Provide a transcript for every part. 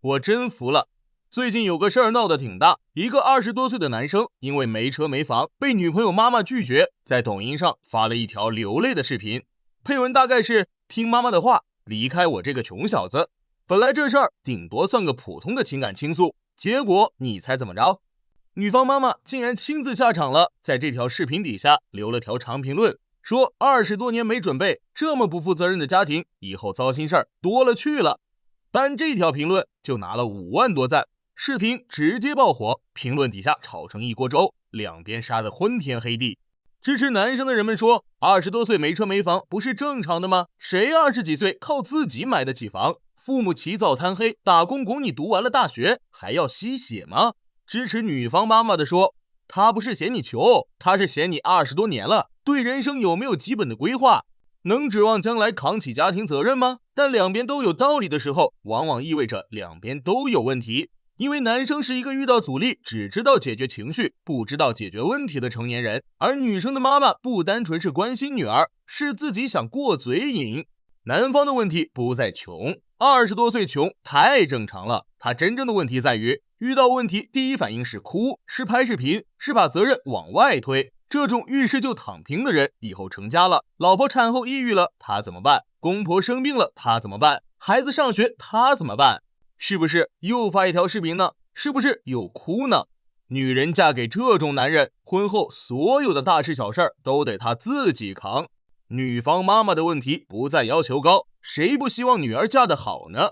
我真服了。最近有个事儿闹得挺大，一个20多岁的男生因为没车没房，被女朋友妈妈拒绝，在抖音上发了一条流泪的视频，配文大概是听妈妈的话，离开我这个穷小子。本来这事儿顶多算个普通的情感倾诉，结果你猜怎么着？女方妈妈竟然亲自下场了，在这条视频底下留了条长评论，说20多年没准备，这么不负责任的家庭，以后糟心事儿多了去了。单这条评论就拿了5万多赞，视频直接爆火，评论底下炒成一锅粥，两边杀得昏天黑地。支持男生的人们说，20多岁没车没房不是正常的吗？谁20几岁靠自己买得起房？父母起早贪黑打工供你读完了大学，还要吸血吗？支持女方妈妈的说，他不是嫌你穷，他是嫌你20多年了，对人生有没有基本的规划？能指望将来扛起家庭责任吗？但两边都有道理的时候，往往意味着两边都有问题。因为男生是一个遇到阻力只知道解决情绪，不知道解决问题的成年人，而女生的妈妈不单纯是关心女儿，是自己想过嘴瘾。男方的问题不在穷，20多岁穷太正常了，他真正的问题在于遇到问题第一反应是哭，是拍视频，是把责任往外推。这种遇事就躺平的人，以后成家了，老婆产后抑郁了，他怎么办？公婆生病了，他怎么办？孩子上学，他怎么办？是不是又发一条视频呢？是不是又哭呢？女人嫁给这种男人，婚后所有的大事小事都得她自己扛。女方妈妈的问题不再要求高，谁不希望女儿嫁得好呢？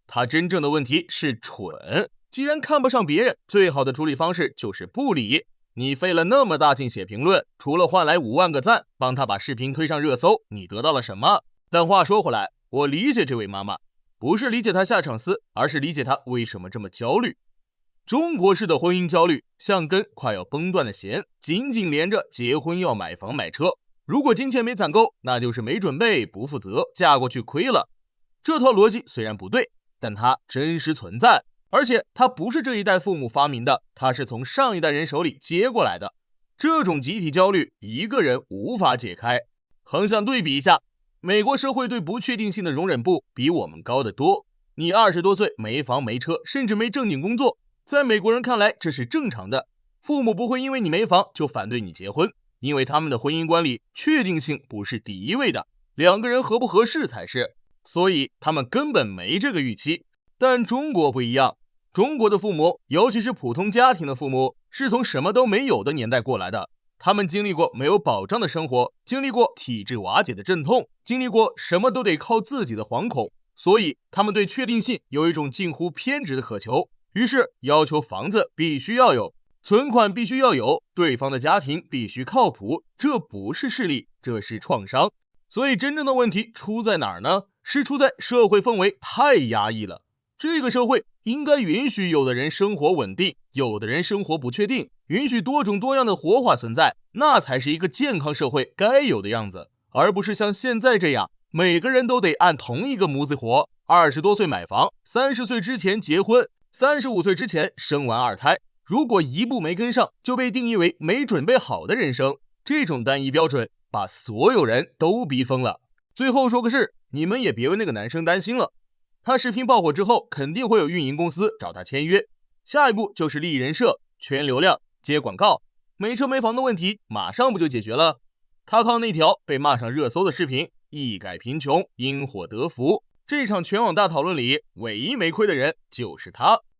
她真正的问题是蠢。既然看不上别人，最好的处理方式就是不理。你费了那么大劲写评论，除了换来5万个赞，帮他把视频推上热搜，你得到了什么？但话说回来，我理解这位妈妈，不是理解她下场撕，而是理解她为什么这么焦虑。中国式的婚姻焦虑像根快要崩断的弦，紧紧连着结婚要买房买车。如果金钱没攒够，那就是没准备不负责，嫁过去亏了。这套逻辑虽然不对，但它真实存在。而且它不是这一代父母发明的，它是从上一代人手里接过来的。这种集体焦虑，一个人无法解开。横向对比一下，美国社会对不确定性的容忍度比我们高得多。你20多岁没房没车，甚至没正经工作，在美国人看来这是正常的。父母不会因为你没房就反对你结婚，因为他们的婚姻观里确定性不是第一位的，两个人合不合适才是。所以他们根本没这个预期。但中国不一样，中国的父母，尤其是普通家庭的父母，是从什么都没有的年代过来的。他们经历过没有保障的生活，经历过体制瓦解的阵痛，经历过什么都得靠自己的惶恐，所以他们对确定性有一种近乎偏执的渴求，于是要求房子必须要有，存款必须要有，对方的家庭必须靠谱。这不是势力，这是创伤。所以真正的问题出在哪儿呢？是出在社会氛围太压抑了。这个社会应该允许有的人生活稳定，有的人生活不确定，允许多种多样的活法存在，那才是一个健康社会该有的样子，而不是像现在这样，每个人都得按同一个模子活，20多岁买房，30岁之前结婚，35岁之前生完2胎，如果一步没跟上，就被定义为没准备好的人生。这种单一标准把所有人都逼疯了。最后说个事，你们也别为那个男生担心了。他视频爆火之后，肯定会有运营公司找他签约，下一步就是利益人设、圈流量、接广告，没车没房的问题马上不就解决了？他靠那条被骂上热搜的视频，一改贫穷，因祸得福。这场全网大讨论里，唯一没亏的人就是他。